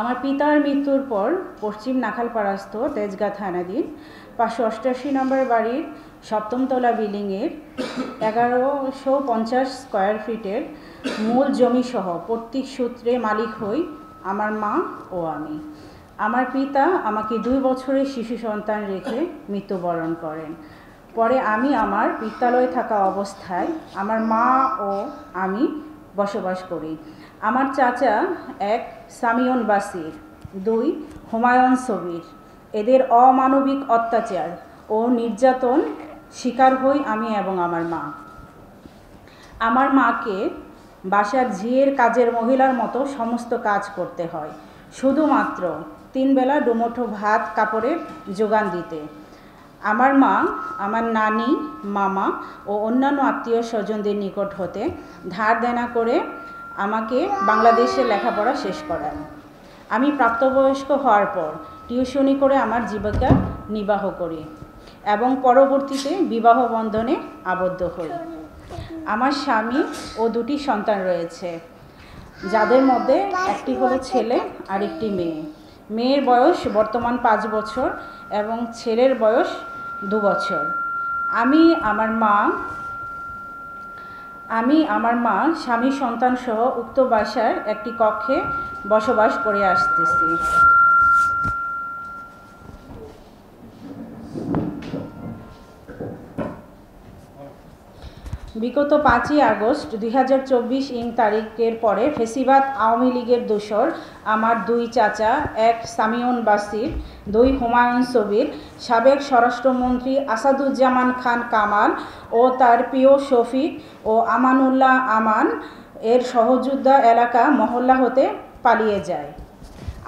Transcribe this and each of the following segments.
আমার পিতার মৃত্যুর পর পশ্চিম নাখালপাড়াস্থ তেজগাঁ থানাধীন 588 নম্বর বাড়ির 7ম তলা বিল্ডিংয়ের 1150 স্কোয়ার ফিটের মূল জমিসহ পৈতৃক সূত্রে মালিক হই আমার মা ও আমি। আমার পিতা আমাকে 2 বছরের শিশু সন্তান রেখে মৃত্যুবরণ করেন। পরে আমি আমার বিদ্যালয়ে থাকা অবস্থায় আমার মা ও আমি বসবাস করি। আমার চাচা 1 সামিউন বাসির, 2 হুমায়ুন সবির। এদের অমানবিক অত্যাচার ও নির্যাতন শিকার হই আমি এবং আমার মা। আমার মাকে বাসার ঝিয়ের কাজের মহিলার মতো সমস্ত কাজ করতে হয়, শুধুমাত্র 3 বেলা দুমুঠো ভাত কাপড়ের যোগান দিতে। আমার মা আমার নানি, মামা ও অন্যান্য আত্মীয় স্বজনদের নিকট হতে ধার দেনা করে আমাকে বাংলাদেশে লেখাপড়া শেষ করান। আমি প্রাপ্তবয়স্ক হওয়ার পর টিউশনি করে আমার জীবিকা নির্বাহ করি এবং পরবর্তীতে বিবাহ বন্ধনে আবদ্ধ হই। আমার স্বামী ও 2টি সন্তান রয়েছে, যাদের মধ্যে একটি হলো ছেলে আর একটি মেয়ে। মেয়ের বয়স বর্তমান 5 বছর এবং ছেলের বয়স 2 বছর। আমি আমার মা স্বামী সন্তান সহ উক্ত বাসার একটি কক্ষে বসবাস করে আসতেছি। বিগত 5ই আগস্ট 2024 তারিখের পরে ফেসিবাদ আওয়ামী লীগের দোসর আমার 2 চাচা, 1 সামিউন বাসির, 2 হুমায়ুন সবির, সাবেক স্বরাষ্ট্রমন্ত্রী আসাদুজ্জামান খান কামাল ও তার প্রিয় শফিক ও আমানুল্লাহ আমান এর সহযোদ্ধা এলাকা মহল্লা হতে পালিয়ে যায়।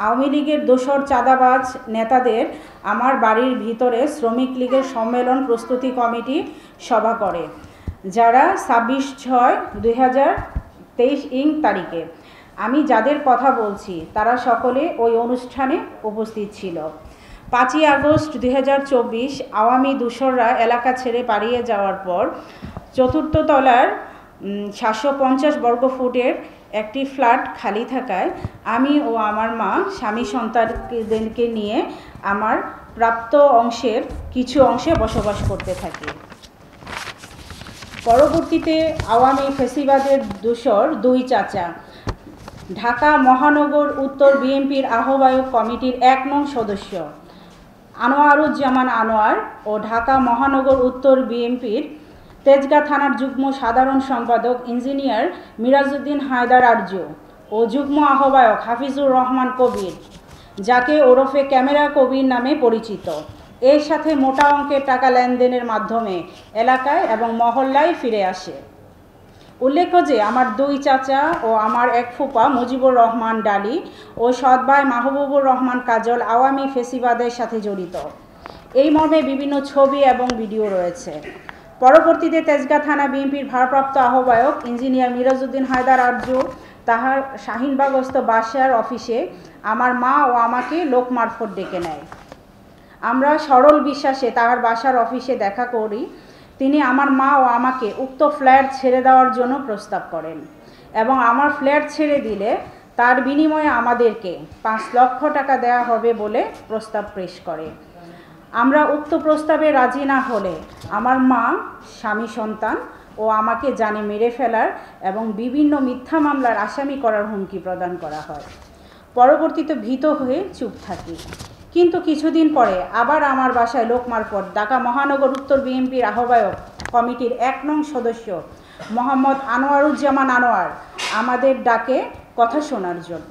আওয়ামী লীগের দোসর চাঁদাবাজ নেতাদের আমার বাড়ির ভিতরে শ্রমিক লীগের সম্মেলন প্রস্তুতি কমিটি সভা করে, যারা 26/6/2023 তারিখে। আমি যাদের কথা বলছি তারা সকলে ওই অনুষ্ঠানে উপস্থিত ছিল। 5ই আগস্ট 2024 আওয়ামী দোসররা এলাকা ছেড়ে পালিয়ে যাওয়ার পর 4th তলার 750 বর্গফুটের একটি ফ্ল্যাট খালি থাকায় আমি ও আমার মা স্বামী সন্তানদেরকে নিয়ে আমার প্রাপ্ত অংশের কিছু অংশে বসবাস করতে থাকি। পরবর্তীতে আওয়ামী ফেসিবাদের দোসর 2 চাচা ঢাকা মহানগর উত্তর বিএনপির আহ্বায়ক কমিটির 1 নং সদস্য আনোয়ারুজ্জামান আনোয়ার ও ঢাকা মহানগর উত্তর বিএনপির তেজগাঁ থানার যুগ্ম সাধারণ সম্পাদক ইঞ্জিনিয়ার মিরাজউদ্দিন হায়দার আরজু ও যুগ্ম আহ্বায়ক হাফিজুর রহমান কবির, যাকে ওরফে ক্যামেরা কবির নামে পরিচিত, এর সাথে মোটা অঙ্কের টাকা লেনদেনের মাধ্যমে এলাকায় এবং মহল্লায় ফিরে আসে। উল্লেখ্য যে আমার 2 চাচা ও আমার 1 ফুপা মুজিবুর রহমান ডালি ও সৎ ভাই মাহবুবুর রহমান কাজল আওয়ামী ফেসিবাদের সাথে জড়িত। এই মর্মে বিভিন্ন ছবি এবং ভিডিও রয়েছে। পরবর্তীতে তেজগাঁ থানা বিএনপির ভারপ্রাপ্ত আহ্বায়ক ইঞ্জিনিয়ার মিরাজউদ্দিন হায়দার আরজু তাহার শাহিনবাগস্থ বাসার অফিসে আমার মা ও আমাকে লোক মারফত ডেকে নেয়। আমরা সরল বিশ্বাসে তাহার বাসার অফিসে দেখা করি। তিনি আমার মা ও আমাকে উক্ত ফ্ল্যাট ছেড়ে দেওয়ার জন্য প্রস্তাব করেন এবং আমার ফ্ল্যাট ছেড়ে দিলে তার বিনিময়ে আমাদেরকে 5 লক্ষ টাকা দেওয়া হবে বলে প্রস্তাব পেশ করে। আমরা উক্ত প্রস্তাবে রাজি না হলে আমার মা, স্বামী সন্তান ও আমাকে জানে মেরে ফেলার এবং বিভিন্ন মিথ্যা মামলার আসামি করার হুমকি প্রদান করা হয়। পরবর্তীতে ভীত হয়ে চুপ থাকি, কিন্তু কিছুদিন পরে আবার আমার বাসায় লোক মারফত ঢাকা মহানগর উত্তর বিএনপির আহ্বায়ক কমিটির 1 নং সদস্য মোহাম্মদ আনোয়ারুজ্জামান আনোয়ার আমাদের ডাকে কথা শোনার জন্য।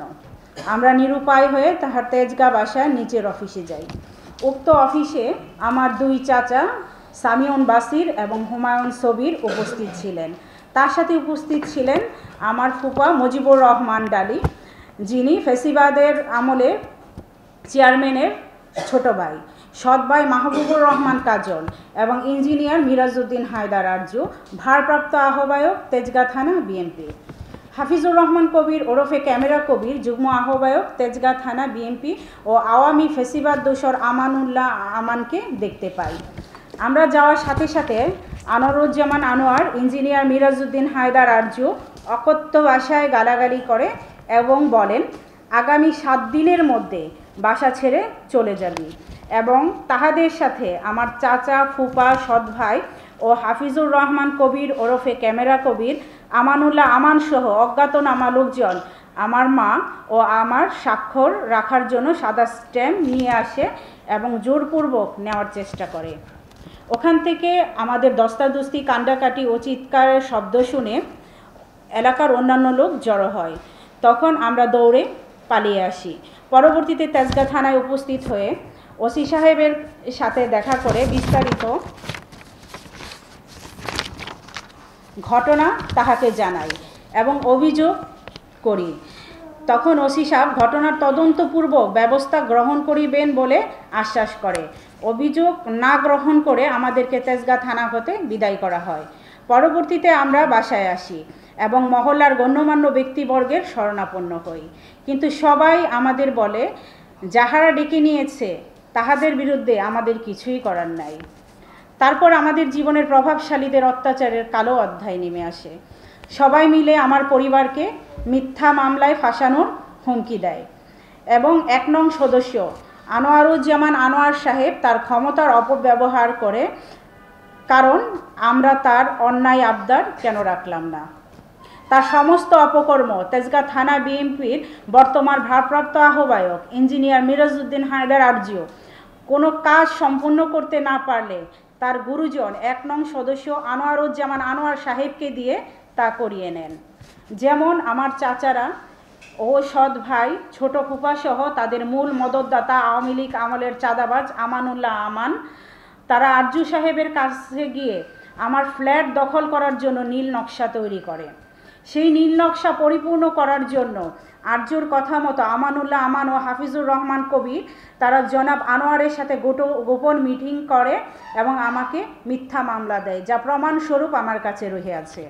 আমরা নিরুপায় হয়ে তাহার তেজগাঁ বাসায় নিচের অফিসে যাই। উক্ত অফিসে আমার 2 চাচা সামিউন বাসির এবং হুমায়ুন সবির উপস্থিত ছিলেন। তার সাথে উপস্থিত ছিলেন আমার ফুপা মুজিবুর রহমান ডালি, যিনি ফেসিবাদের আমলে চেয়ারম্যানের ছোট ভাই, সৎ ভাই মাহবুবুর রহমান কাজল এবং ইঞ্জিনিয়ার মিরাজউদ্দিন হায়দার আরজু, ভারপ্রাপ্ত আহ্বায়ক তেজগাঁ থানা বিএনপি। হাফিজুর রহমান কবির ওরফে ক্যামেরা কবির, যুগ্ম আহ্বায়ক তেজগাঁ থানা বিএনপি ও আওয়ামী ফেসিবাদ দোসর আমানুল্লাহ আমানকে দেখতে পাই। আমরা যাওয়ার সাথে সাথে আনোয়ারুজ্জামান আনোয়ার, ইঞ্জিনিয়ার মিরাজউদ্দিন হায়দার আরজু অকথ্য ভাষায় গালাগালি করে এবং বলেন, আগামী 7 দিনের মধ্যে বাসা ছেড়ে চলে যাবি এবং তাহাদের সাথে আমার চাচা, ফুপা, সৎ ভাই ও হাফিজুর রহমান কবির ওরফে ক্যামেরা কবির, আমানুল্লাহ আমান সহ অজ্ঞাতনামা লোকজন আমার মা ও আমার স্বাক্ষর রাখার জন্য সাদা স্ট্যাম্প নিয়ে আসে এবং জোরপূর্বক নেওয়ার চেষ্টা করে। ওখান থেকে আমাদের দস্তাদস্তি, কান্ডাকাটি ও চিৎকারের শব্দ শুনে এলাকার অন্যান্য লোক জড়ো হয়। তখন আমরা দৌড়ে পালিয়ে আসি। পরবর্তীতে তেজগাঁ থানায় উপস্থিত হয়ে ওসি সাহেবের সাথে দেখা করে বিস্তারিত ঘটনা তাহাকে জানাই এবং অভিযোগ করি। তখন ওসি সাহেব ঘটনার তদন্তপূর্বক ব্যবস্থা গ্রহণ করিবেন বলে আশ্বাস করে। অভিযোগ না গ্রহণ করে আমাদেরকে তেজগাঁ থানা হতে বিদায় করা হয়। পরবর্তীতে আমরা বাসায় আসি এবং মহল্লার গণ্যমান্য ব্যক্তিবর্গের শরণাপন্ন হই। কিন্তু সবাই আমাদের বলে, যাহারা ডেকে নিয়েছে তাহাদের বিরুদ্ধে আমাদের কিছুই করার নাই। তারপর আমাদের জীবনের প্রভাবশালীদের অত্যাচারের কালো অধ্যায় নেমে আসে। সবাই মিলে আমার পরিবারকে মিথ্যা মামলায় ফাঁসানোর হুমকি দেয় এবং 1 নং সদস্য আনোয়ারুজ্জামান আনোয়ার সাহেব তার ক্ষমতার অপব্যবহার করে, কারণ আমরা তার অন্যায় আবদার কেন রাখলাম না। তার সমস্ত অপকর্ম তেজগাঁ থানা বিএনপির বর্তমান ভারপ্রাপ্ত আহ্বায়ক ইঞ্জিনিয়ার মিরাজউদ্দিন হায়দার আরজিও কোনো কাজ সম্পূর্ণ করতে না পারলে তার গুরুজন 1 নং সদস্য আনোয়ারুজ্জামান আনোয়ার সাহেবকে দিয়ে তা করিয়ে নেন। যেমন আমার চাচারা ও সৎ ভাই, ছোট ফুপা সহ তাদের মূল মদতদাতা আওয়ামী লীগ আমলের চাঁদাবাজ আমানুল্লাহ আমান, তারা আরজু সাহেবের কাছে গিয়ে আমার ফ্ল্যাট দখল করার জন্য নীল নকশা তৈরি করে। সেই নীল নকশা পরিপূর্ণ করার জন্য আরজুর কথা মতো আমানুল্লাহ আমান ও হাফিজুর রহমান কবির তারা জনাব আনোয়ারের সাথে গোপন মিটিং করে এবং আমাকে মিথ্যা মামলা দেয়, যা প্রমাণস্বরূপ আমার কাছে রয়ে আছে।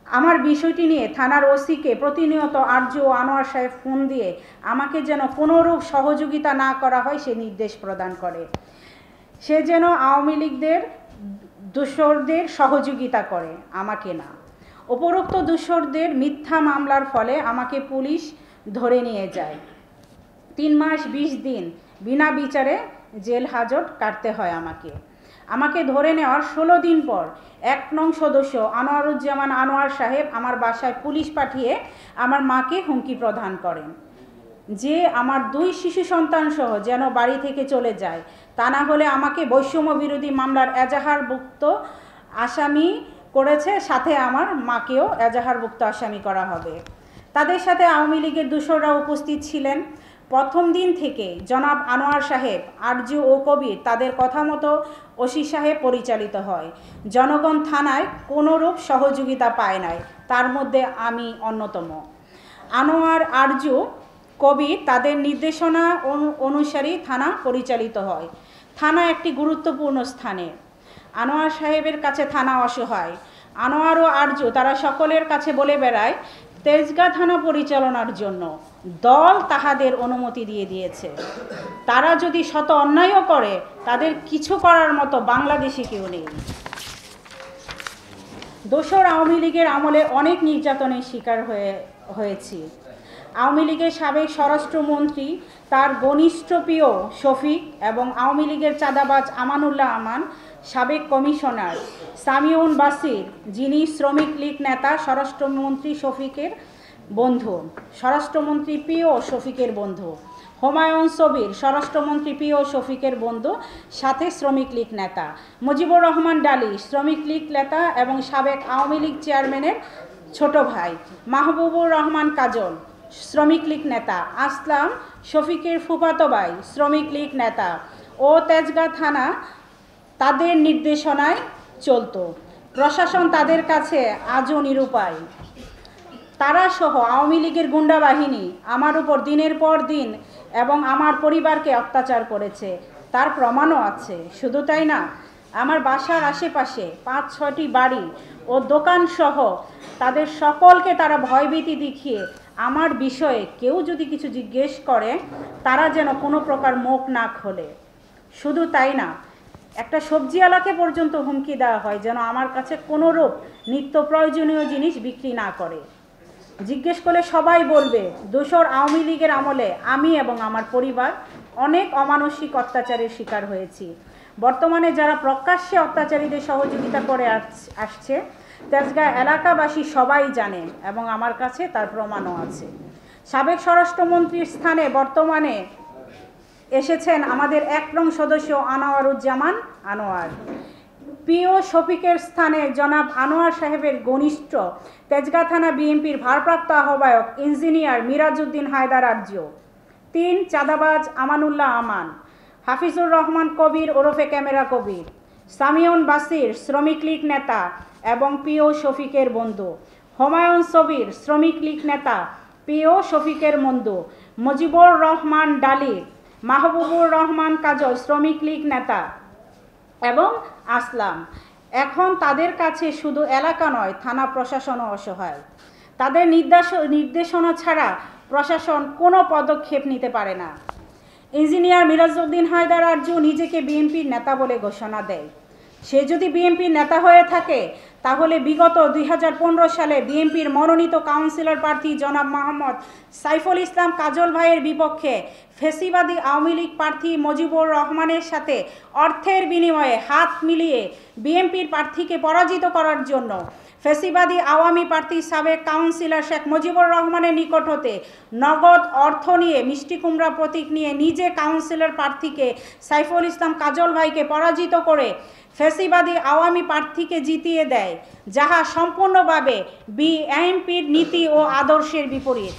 আমার বিষয়টি নিয়ে থানার ওসিকে প্রতিনিয়ত আরজু ও আনোয়ার সাহেব ফোন দিয়ে আমাকে যেন কোনোরূপ সহযোগিতা না করা হয় সে নির্দেশ প্রদান করে। সে যেন আওয়ামী লীগদের দোসরদের সহযোগিতা করে, আমাকে না। উপরোক্ত দোসরদের মিথ্যা মামলার ফলে আমাকে পুলিশ ধরে নিয়ে যায়। 3 মাস 20 দিন বিনা বিচারে জেল হাজত কাটতে হয় আমাকে ধরে নেওয়ার 16 দিন পর 1 নং সদস্য আনোয়ারুজ্জামান আনোয়ার সাহেব আমার বাসায় পুলিশ পাঠিয়ে আমার মাকে হুমকি প্রদান করেন যে আমার 2 শিশু সন্তান সহ যেন বাড়ি থেকে চলে যায়, তা না হলে আমাকে বৈষম্য বিরোধী মামলার এজাহারভুক্ত আসামি করেছে, সাথে আমার মাকেও এজাহারভুক্ত আসামি করা হবে। তাদের সাথে আওয়ামী লীগের দোসররা উপস্থিত ছিলেন। প্রথম দিন থেকে জনাব আনোয়ার সাহেব, আরজু ও কবির তাদের কথা মতো ওসি সাহেব পরিচালিত হয়। জনগণ থানায় কোনোরূপ সহযোগিতা পায় নাই, তার মধ্যে আমি অন্যতম। আনোয়ার, আরজু, কবির তাদের নির্দেশনা অনুসারী থানা পরিচালিত হয়। থানা একটি গুরুত্বপূর্ণ স্থানে। আনোয়ার সাহেবের কাছে থানা অসহায়। আনোয়ার ও আরজু তারা সকলের কাছে বলে বেড়ায় তেজগাঁ থানা পরিচালনার জন্য দল তাহাদের অনুমতি দিয়ে দিয়েছে। তারা যদি শত অন্যায়ও করে তাদের কিছু করার মতো বাংলাদেশি কেউ নেই। দোসর আওয়ামী লীগের আমলে অনেক নির্যাতনের শিকার হয়েছি। আওয়ামী লীগের সাবেক স্বরাষ্ট্রমন্ত্রী, তার ঘনিষ্ঠ প্রিয় শফিক এবং আওয়ামী লীগের চাঁদাবাজ আমানুল্লাহ আমান, সাবেক কমিশনার সামিউন বাসির, যিনি শ্রমিক লীগ নেতা, স্বরাষ্ট্রমন্ত্রী শফিকের বন্ধু, স্বরাষ্ট্রমন্ত্রী প্রিয় শফিকের বন্ধু, হুমায়ুন সবির, স্বরাষ্ট্রমন্ত্রী প্রিয় শফিকের বন্ধু, সাথে শ্রমিক লীগ নেতা মুজিবুর রহমান ডালি, শ্রমিক লীগ নেতা এবং সাবেক আওয়ামী লীগ চেয়ারম্যানের ছোট ভাই, মাহবুবুর রহমান কাজল, শ্রমিক লীগ নেতা, আসলাম শফিকের ফুফাতো ভাই, শ্রমিক লীগ নেতা ও তেজগাঁ থানা তাদের নির্দেশনায় চলত। প্রশাসন তাদের কাছে আজও নিরুপায়। তারা সহ আওয়ামী লীগের গুন্ডা বাহিনী আমার উপর দিনের পর দিন এবং আমার পরিবারকে অত্যাচার করেছে, তার প্রমাণও আছে। শুধু তাই না, আমার বাসার আশেপাশে 5-6টি বাড়ি ও দোকান সহ তাদের সকলকে তারা ভয়ভীতি দেখিয়ে আমার বিষয়ে কেউ যদি কিছু জিজ্ঞেস করে তারা যেন কোনো প্রকার মুখ না খোলে। শুধু তাই না, একটা সবজিওয়ালাকে পর্যন্ত হুমকি দেওয়া হয় যেন আমার কাছে কোনোরূপ নিত্য প্রয়োজনীয় জিনিস বিক্রি না করে। জিজ্ঞেস করলে সবাই বলবে দোসর আওয়ামী লীগের আমলে আমি এবং আমার পরিবার অনেক অমানসিক অত্যাচারের শিকার হয়েছি। বর্তমানে যারা প্রকাশ্যে অত্যাচারীদের সহযোগিতা করে আসছে তেজগাঁ এলাকাবাসী সবাই জানে এবং আমার কাছে তার প্রমাণও আছে। সাবেক স্বরাষ্ট্রমন্ত্রীর স্থানে বর্তমানে এসেছেন আমাদের ১ নং সদস্য আনোয়ারুজ্জামান আনোয়ার। প্রিয় শফিকের স্থানে জনাব আনোয়ার সাহেবের ঘনিষ্ঠ তেজগাঁ থানা বিএনপির ভারপ্রাপ্ত আহ্বায়ক ইঞ্জিনিয়ার মিরাজউদ্দিন হায়দার আরজ। ৩ চাঁদাবাজ আমানুল্লাহ আমান, হাফিজুর রহমান কবির ওরফে ক্যামেরা কবির, সামিউন বাসির শ্রমিক লীগ নেতা এবং প্রিয় শফিকের বন্ধু, হুমায়ুন সবির শ্রমিক লীগ নেতা প্রিয় শফিকের বন্ধু, মুজিবুর রহমান ডালি, মাহবুবুর রহমান কাজল শ্রমিক লীগ নেতা এবং আসলাম। এখন তাদের কাছে শুধু এলাকা নয়, থানা প্রশাসনও অসহায়। তাদের নির্দেশনা ছাড়া প্রশাসন কোনো পদক্ষেপ নিতে পারে না। ইঞ্জিনিয়ার মিরাজউদ্দিন হায়দার আরজ নিজেকে বিএনপির নেতা বলে ঘোষণা দেয়। সে যদি বিএনপির নেতা হয়ে থাকে তাহলে বিগত ২০১৫ সালে বিএনপির মনোনীত কাউন্সিলর প্রার্থী জনাব মোহাম্মদ সাইফুল ইসলাম কাজল ভাইয়ের বিপক্ষে ফ্যাসিবাদী আওয়ামী লীগ প্রার্থী মুজিবুর রহমানের সাথে অর্থের বিনিময়ে হাত মিলিয়ে বিএনপির প্রার্থীকে পরাজিত করার জন্য ফ্যাসিবাদী আওয়ামী প্রার্থী সাবেক কাউন্সিলর শেখ মুজিবুর রহমানের নিকট হতে নগদ অর্থ নিয়ে মিষ্টি কুমড়া প্রতীক নিয়ে নিজে কাউন্সিলর প্রার্থীকে সাইফুল ইসলাম কাজল ভাইকে পরাজিত করে ফ্যাসিবাদী আওয়ামী প্রার্থীকে জিতিয়ে দেয়, যাহা সম্পূর্ণভাবে বিএনপির নীতি ও আদর্শের বিপরীত।